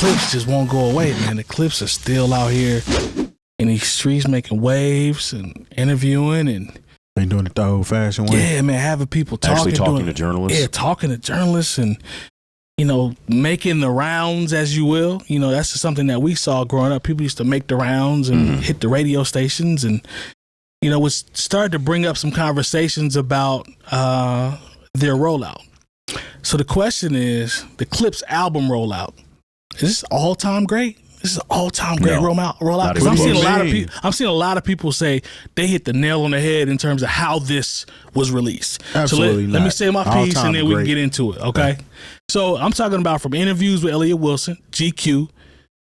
Clipse just won't go away, man. The Clipse are still out here in these streets making waves and interviewing and they doing it the old-fashioned way. Yeah, man, having people talking to journalists. Yeah, talking to journalists and, you know, making the rounds, as you will. You know, that's just something that we saw growing up. People used to make the rounds and hit the radio stations and, you know, was started to bring up some conversations about their rollout. So the question is, the Clipse album rollout, is this all-time great? This is an all-time great rollout. Because I'm seeing a lot of people say they hit the nail on the head in terms of how this was released. Absolutely. So let me say my piece and then we can get into it. Okay. So I'm talking about from interviews with Elliott Wilson, GQ,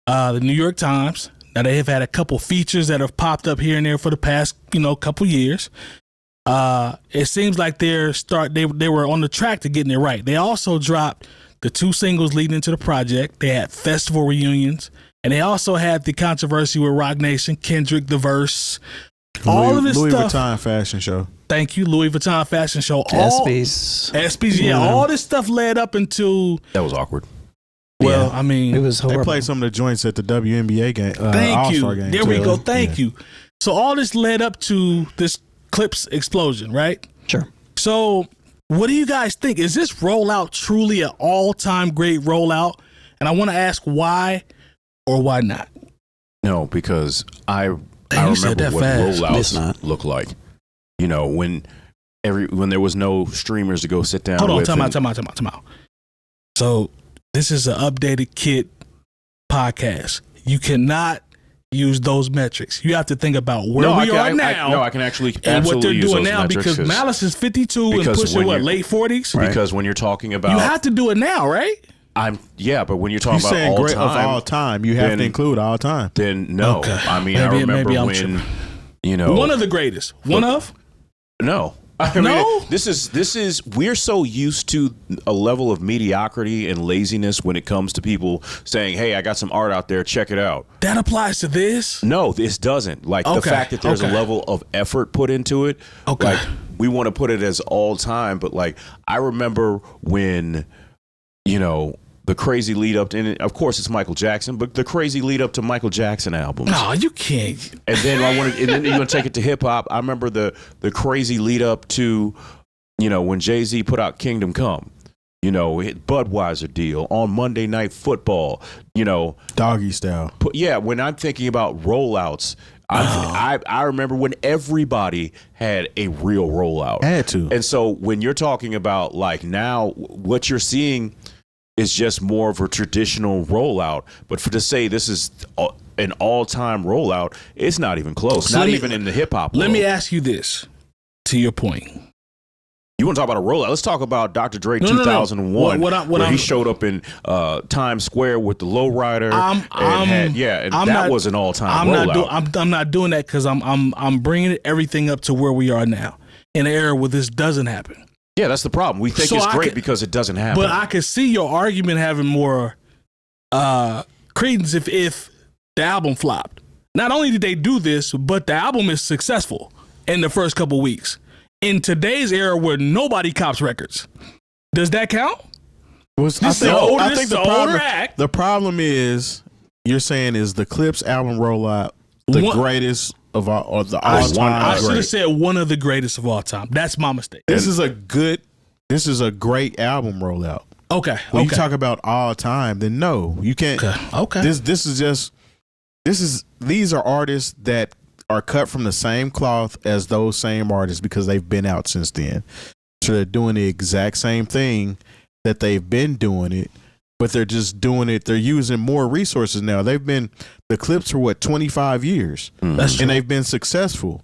the New York Times. Now they have had a couple features that have popped up here and there for the past, you know, couple years. It seems like they were on the track to getting it right. They also dropped the 2 singles leading into the project. They had festival reunions. And they also had the controversy with Rock Nation, Kendrick, The Verse, all of this Louis stuff. Vuitton fashion show. Thank you, Louis Vuitton fashion show. ESPYs, yeah. All this stuff led up into. That was awkward. Well, I mean, it was horrible. They played some of the joints at the WNBA game. Thank you. Game there too. we go. Thank you. So all this led up to this Clipse explosion, right? Sure. So what do you guys think? Is this rollout truly an all-time great rollout? And I want to ask why. Or why not? No, because I remember what rollouts look like. You know, when there was no streamers to go sit down. Hold on, time out. So this is an updated Kid podcast. You cannot use those metrics. You have to think about where we are now. I can actually and what they're use doing those now metrics because Malice is 52 and pushing late 40s. Right. Because when you're talking about, you have to do it now, right? But when you're talking about saying all great time, of all time, you have to include all time. Then no, okay. I mean, I remember when, you know, one of the greatest. One of? No. I mean, this is we're so used to a level of mediocrity and laziness when it comes to people saying, "Hey, I got some art out there, check it out." That applies to this? No, this doesn't. Like the fact that there's a level of effort put into it. Okay. Like we want to put it as all time, but like I remember when, you know, the crazy lead up to, and of course it's Michael Jackson, but the crazy lead up to Michael Jackson albums. No, you can't. And then and then you're gonna take it to hip hop. I remember the crazy lead up to, you know, when Jay-Z put out Kingdom Come, you know, Budweiser deal on Monday Night Football, you know, Doggy Style. When I'm thinking about rollouts, I remember when everybody had a real rollout. Had to. And so when you're talking about like now, what you're seeing is just more of a traditional rollout. But to say this is an all-time rollout, it's not even close. So not even in the hip-hop world. Let me ask you this, to your point. You want to talk about a rollout? Let's talk about Dr. Dre 2001, where he showed up in Times Square with the Lowrider. That was an all-time rollout. I'm not doing that because I'm bringing everything up to where we are now in an era where this doesn't happen. Yeah, that's the problem. We think it's great because it doesn't happen. But I could see your argument having more credence if the album flopped. Not only did they do this, but the album is successful in the first couple weeks. In today's era where nobody cops records, does that count? I think the problem is you're saying is the Clipse album rollout the greatest of all, or the all-time. I should have said one of the greatest of all time. That's my mistake. This is a great album rollout. Okay. When you talk about all time, then no, you can't. Okay. These are artists that are cut from the same cloth as those same artists because they've been out since then. So they're doing the exact same thing that they've been doing it, but they're just doing it. They're using more resources now. They've been the Clipse for 25 years, That's and they've been successful.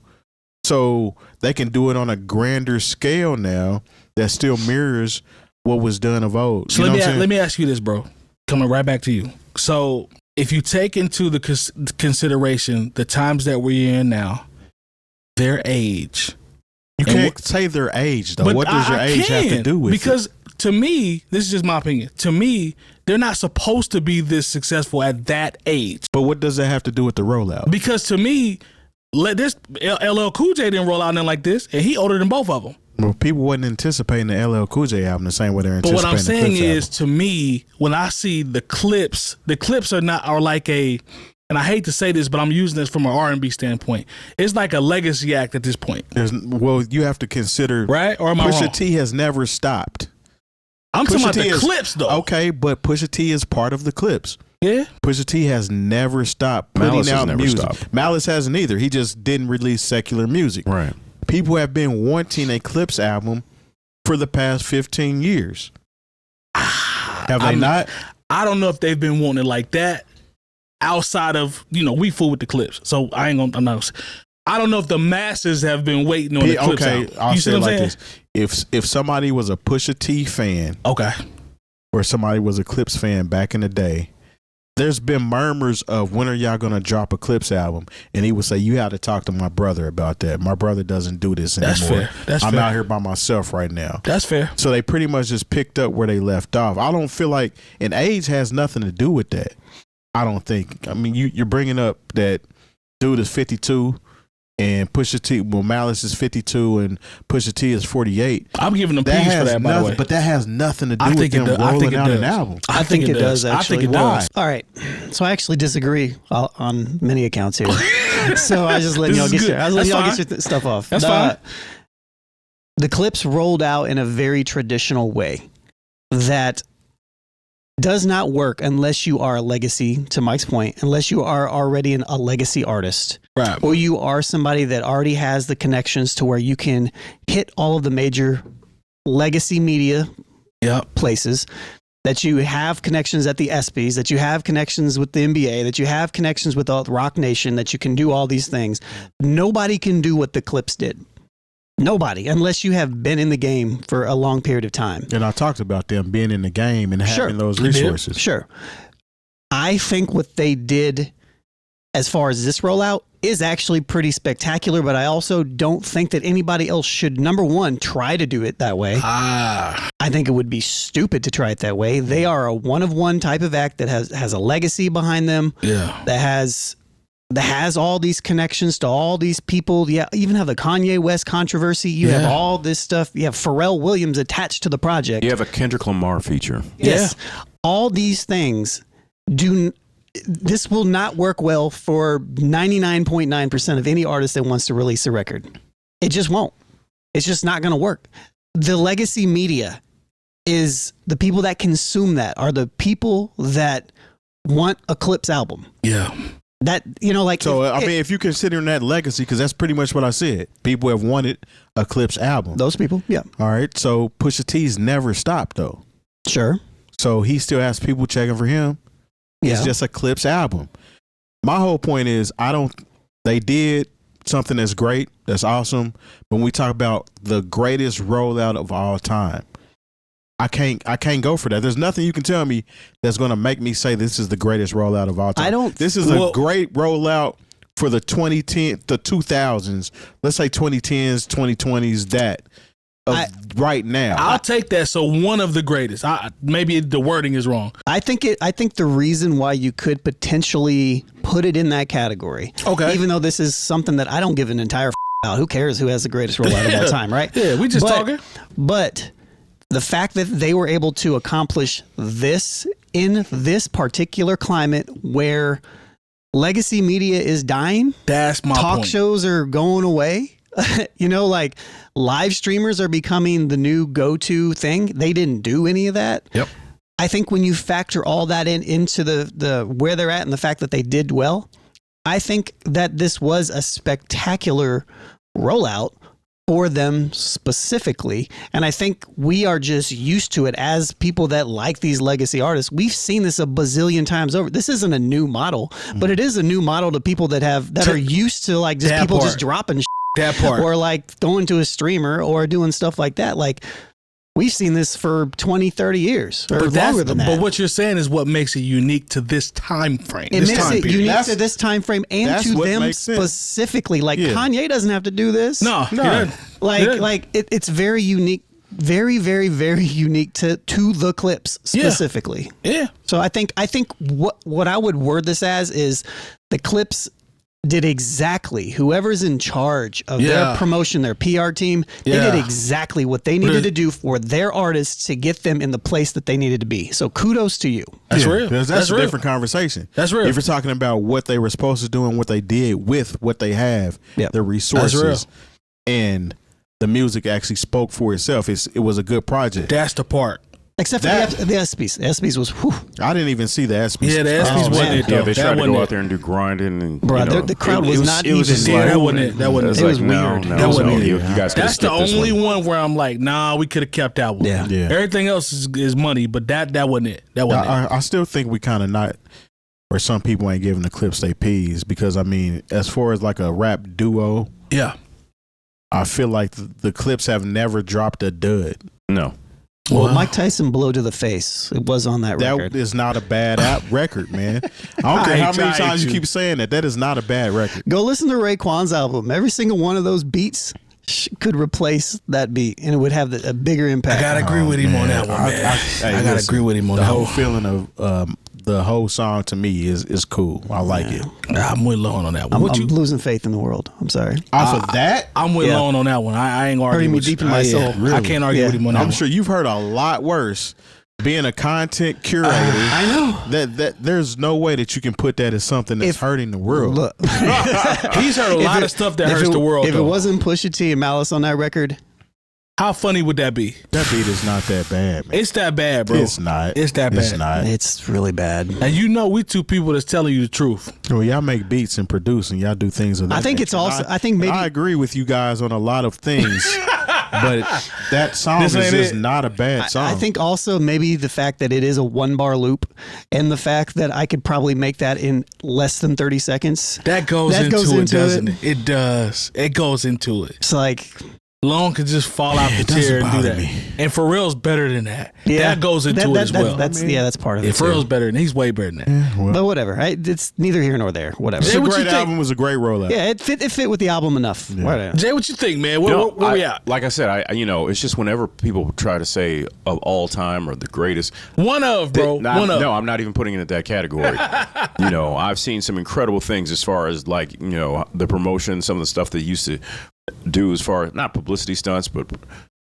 So they can do it on a grander scale now that still mirrors what was done of old. So let me ask you this, bro. Coming right back to you. So if you take into the consideration the times that we're in now, their age. You can't say their age, though. What does your age have to do with it? Because to me, this is just my opinion. To me, they're not supposed to be this successful at that age. But what does that have to do with the rollout? Because to me, LL Cool J didn't roll out nothing like this, and he older than both of them. Well, people wasn't anticipating the LL Cool J album the same way they're But anticipating what I'm saying the Clipse is, to me, when I see the Clipse are like a, and I hate to say this, but I'm using this from an R&B standpoint. It's like a legacy act at this point. Well, you have to consider, right? Or am I wrong? Pusha T has never stopped. I'm talking about the Clipse, though. Okay, but Pusha T is part of the Clipse. Yeah. Pusha T has never stopped putting Malice has out never music. stopped. Malice hasn't either. He just didn't release secular music. Right. People have been wanting a Clipse album for the past 15 years. Have they not? I don't know if they've been wanting it like that outside of, we fool with the Clipse. So I don't know if the masses have been waiting on the Clipse album. I'll say it like this. If somebody was a Pusha T fan, okay, or somebody was a Clipse fan back in the day, there's been murmurs of when are y'all gonna drop a Clipse album, and he would say, you have to talk to my brother about that. My brother doesn't do this anymore. That's fair. I'm out here by myself right now. That's fair. So they pretty much just picked up where they left off. I don't feel like, and age has nothing to do with that. I don't think. I mean, you're bringing up that dude is 52 and Pusha T, well, Malice is 52 and Pusha T is 48. I'm giving them peace for that, by the way. But that has nothing to do with them rolling out an album. I think it does, actually. I think it does. All right. So I actually disagree on many accounts here. So I was just letting y'all get your stuff off. That's fine. The Clipse rolled out in a very traditional way that does not work unless you are a legacy, to Mike's point, unless you are already a legacy artist. Right. Or you are somebody that already has the connections to where you can hit all of the major legacy media places, that you have connections at the ESPYs, that you have connections with the NBA, that you have connections with the Rock Nation, that you can do all these things. Nobody can do what the Clipse did. Nobody, unless you have been in the game for a long period of time. And I talked about them being in the game and having those resources. Sure. I think what they did as far as this rollout is actually pretty spectacular, but I also don't think that anybody else should, number one, try to do it that way. I think it would be stupid to try it that way. They are a one-of-one type of act that has a legacy behind them. Yeah. That has all these connections to all these people. Yeah, even have the Kanye West controversy. You have all this stuff. You have Pharrell Williams attached to the project. You have a Kendrick Lamar feature. Yes. Yeah. All these things this will not work well for 99.9% of any artist that wants to release a record. It just won't. It's just not going to work. The legacy media is the people that consume that are the people that want a Clipse album. Yeah. That, So, if you're considering that legacy, because that's pretty much what I said. People have wanted a Clipse album. Those people, yeah. All right. So Pusha T's never stopped, though. Sure. So he still has people checking for him. It's just a Clipse album. My whole point is, they did something that's great, that's awesome. But when we talk about the greatest rollout of all time, I can't go for that. There's nothing you can tell me that's going to make me say this is the greatest rollout of all time. This is a great rollout for the 2000s. Let's say 2010s, 2020s, right now. I'll take that. So one of the greatest. Maybe the wording is wrong. I think the reason why you could potentially put it in that category, even though this is something that I don't give an entire out. Who cares who has the greatest rollout of all time, right? Yeah, we just talking. But the fact that they were able to accomplish this in this particular climate where legacy media is dying, that's my talk point. shows are going away. Like live streamers are becoming the new go-to thing. They didn't do any of that. Yep. I think when you factor all that into the where they're at and the fact that they did well, I think that this was a spectacular rollout for them specifically. And I think we are just used to it as people that like these legacy artists. We've seen this a bazillion times over. This isn't a new model, but it is a new model to people that are used to like just people just dropping that part, or like going to a streamer or doing stuff like that. Like we've seen this for 20, 30 years or longer than that. But what you're saying is what makes it unique to this time frame. It makes it unique to this time frame and to them specifically. Like Kanye doesn't have to do this. No. It's very unique. Very, very, very unique to the Clipse specifically. Yeah. So I think what I would word this as is the Clipse did exactly, whoever's in charge of their promotion, their PR team, they did exactly what they needed to do for their artists to get them in the place that they needed to be. So kudos to you. That's real. That's a different conversation. That's real. If you're talking about what they were supposed to do and what they did with what they have, the resources, and the music actually spoke for itself. It was a good project. That's the part. Except for the ESPYs. The ESPYs was, whew. I didn't even see the ESPYs. Yeah, the ESPYs wasn't it, though. Yeah, they tried to go out there and do grinding. And, the crowd was not even. That wasn't it. That wasn't it. It was weird. That wasn't it. You guys That's the only one where I'm like, nah, we could have kept that one. Yeah. Everything else is money, but that wasn't it. That wasn't it. I still think we kind of not, or some people ain't giving the Clipse their P's, because, I mean, as far as like a rap duo, I feel like the Clipse have never dropped a dud. No. Well, Mike Tyson blow to the face. It was on that record. That is not a bad record, man. I don't care how many times you keep saying that. That is not a bad record. Go listen to Raekwon's album. Every single one of those beats could replace that beat, and it would have a bigger impact. I gotta agree with him on that one, man. I gotta agree with him on that. The whole feeling of the whole song to me is cool. I like it. I'm with Lone on that one. I'm losing faith in the world. I'm sorry. Off of that, I'm with Lone on that one. I ain't arguing with deep in my soul. I can't argue with him on that one. I'm sure you've heard a lot worse. Being a content curator, I know that there's no way that you can put that as something that's hurting the world. Look, he's heard a lot of stuff that hurts the world. If it wasn't Pusha T and Malice on that record, how funny would that be? That beat is not that bad, man. It's that bad, bro. It's not. It's that bad. It's not. It's really bad. And we two people that's telling you the truth. Well, y'all make beats and produce, and y'all do things of that I think nature. it's also. I think maybe I agree with you guys on a lot of things, but that song is just not a bad song. I think also maybe the fact that it is a 1-bar loop, and the fact that I could probably make that in less than 30 seconds. That goes into it, doesn't it? It does. It goes into it. It's like. Lone could just fall out the chair and do that. And Pharrell's better than that. Yeah. That goes into it as well. That's part of it. Pharrell's better than he's way better than that. Yeah, well. But whatever. It's neither here nor there. Whatever. It's a great album. It was a great rollout. Yeah, it fit with the album enough. Yeah. Jay, what you think, man? Where we at? Like I said, it's just whenever people try to say of all time or the greatest. One of, bro. No, I'm not even putting it in that category. I've seen some incredible things as far as like, the promotion, some of the stuff they used to do as far as not publicity stunts, but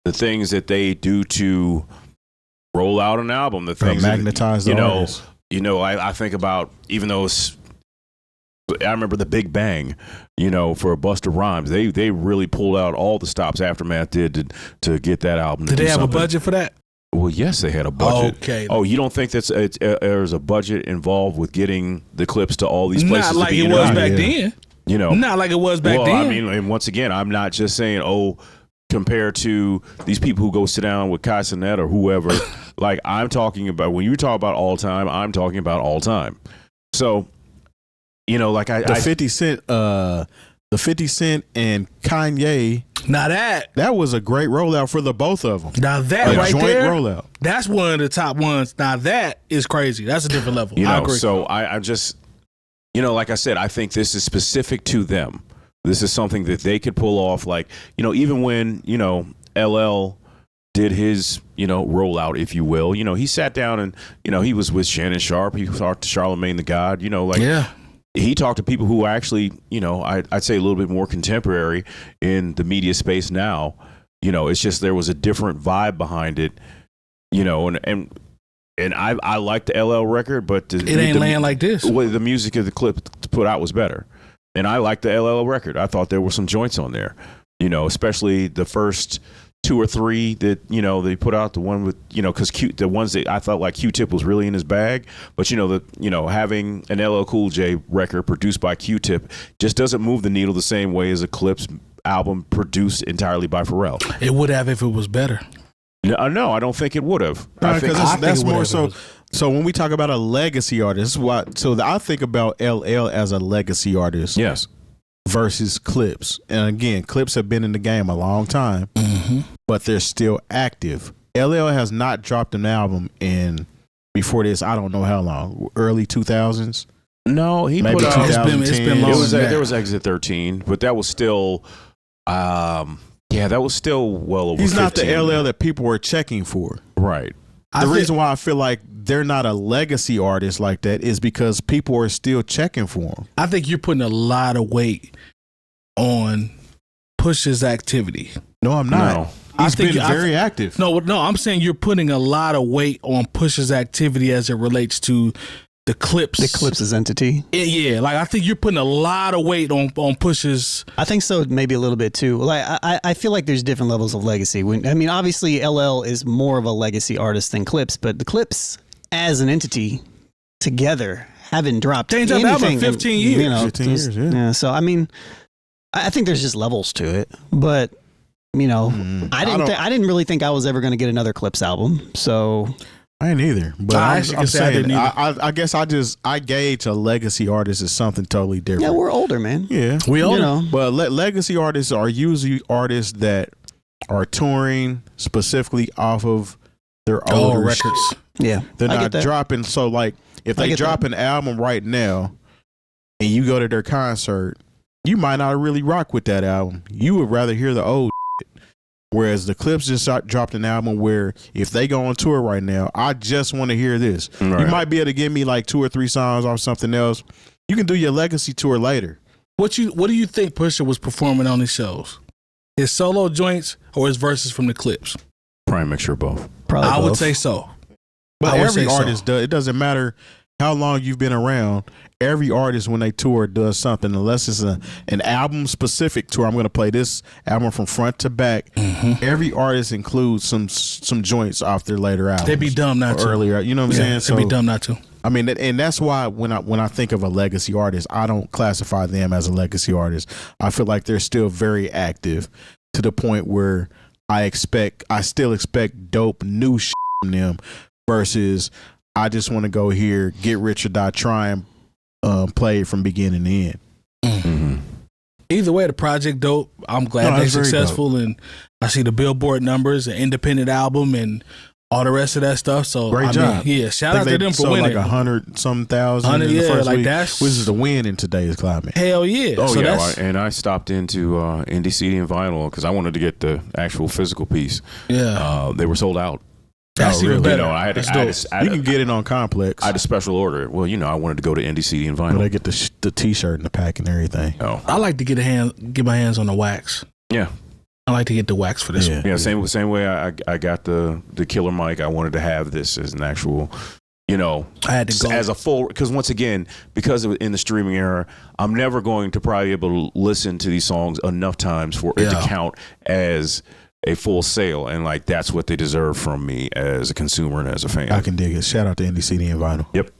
the things that they do to roll out an album, the things magnetize the artists. I think about, even though I remember the Big Bang, for Busta Rhymes, they really pulled out all the stops Aftermath did to get that album. Did they have a budget for that? Well, yes, they had a budget. Okay. Oh, you don't think there's a budget involved with getting the Clipse to all these places? Not like it was back then. Not like it was back then. I mean, and once again, I'm not just saying, compared to these people who go sit down with Kai Cenat or whoever. Like, I'm talking about, when you talk about all time, I'm talking about all time. So, like the 50 Cent and Kanye. Now that was a great rollout for the both of them. Now that right joint there, rollout. That's one of the top ones. Now that is crazy. That's a different level. I agree. So I just. Like I said, I think this is specific to them. This is something that they could pull off. Like, even when, LL did his, rollout, if you will, he sat down and, he was with Shannon Sharp. He talked to Charlemagne the God, he talked to people who actually, I'd say a little bit more contemporary in the media space now. It's just there was a different vibe behind it, and I like the LL record, but it ain't laying like this. Well, the music of the clip put out was better, and I like the LL record. I thought there were some joints on there, especially the first 2 or 3 that they put out. The one with because the ones that I thought like Q-Tip was really in his bag, but having an LL Cool J record produced by Q-Tip just doesn't move the needle the same way as a Clipse album produced entirely by Pharrell. It would have if it was better. No, I don't think it would have. I think that's more so. So when we talk about a legacy artist, I think about LL as a legacy artist. Yes. Versus Clipse. And again, Clipse have been in the game a long time, but they're still active. LL has not dropped an album before this, I don't know how long, early 2000s? No, he maybe put out. It's been long. There was Exit 13, but that was still, that was still well over. He's 15. not the LL that people were checking for. Right. The reason why I feel like they're not a legacy artist like that is because people are still checking for them. I think you're putting a lot of weight on Push's activity. No, I'm not. No. He's been very active. No, I'm saying you're putting a lot of weight on Push's activity as it relates to the Clipse. The Clipse's entity. Yeah, like I think you're putting a lot of weight on Push's. I think so, maybe a little bit too. Like I feel like there's different levels of legacy. I mean, obviously LL is more of a legacy artist than Clipse, but the Clipse as an entity together haven't dropped Changed anything up album in 15 years. You know, 15 years, yeah. So I mean, I think there's just levels to it, but you know, I didn't really think I was ever going to get another Clipse album. So I ain't either. But I I'm didn't saying, either. I guess I gauge a legacy artist as something totally different. yeah, we're older, man. Yeah. We older. You know, But legacy artists are usually artists that are touring specifically off of their older records. shit. yeah, They're I get not that. dropping. So like, if I they get drop an album right now, and you go to their concert, you might not really rock with that album. You would rather hear the old shit. Whereas the Clipse just dropped an album where if they go on tour right now, I just want to hear this. Right. You might be able to give me like 2 or 3 songs off something else. You can do your legacy tour later. What do you think Pusha was performing on his shows? His solo joints or his verses from the Clipse? Prime mixture of both. Probably I would both. say so. But I would every say so. artist does. It doesn't matter how long you've been around. Every artist, when they tour, does something. Unless it's an album specific tour. I'm going to play this album from front to back. Mm-hmm. Every artist includes some joints off their later albums. They'd be dumb not to. Earlier, you know what I'm saying? They'd be dumb not to. I mean, and that's why when I think of a legacy artist, I don't classify them as a legacy artist. I feel like they're still very active to the point where I still expect dope new shit from them versus I just want to go here, get rich or die trying, play it from beginning to end. Mm-hmm. Either way, the project dope. I'm glad they're it's very successful, and I see the Billboard numbers, an independent album, and all the rest of that stuff. So Great job. Yeah, shout out to them for sold winning. like 100-some thousand 100, in the yeah, first like week, that's- which is the win in today's climate. Hell yeah! Oh so yeah, that's, and I stopped into Indie CD and Vinyl because I wanted to get the actual physical piece. yeah. They were sold out. That's even better. You know, I had That's dope. You can get it on Complex. I had a special order. Well, you know, I wanted to go to Indie CD and But Vinyl. they get the T-shirt and the pack and everything. Oh I like to get my hands on the wax. yeah, I like to get the wax for this Yeah. one. yeah. Same way I got the killer mic. I wanted to have this as an actual, you know, I had to go. as a full, because once again, because in the streaming era, I'm never going to probably be able to listen to these songs enough times for it to count as a full sale, and like that's what they deserve from me as a consumer and as a fan. I can dig it. Shout out to Indie CD and Vinyl. Yep.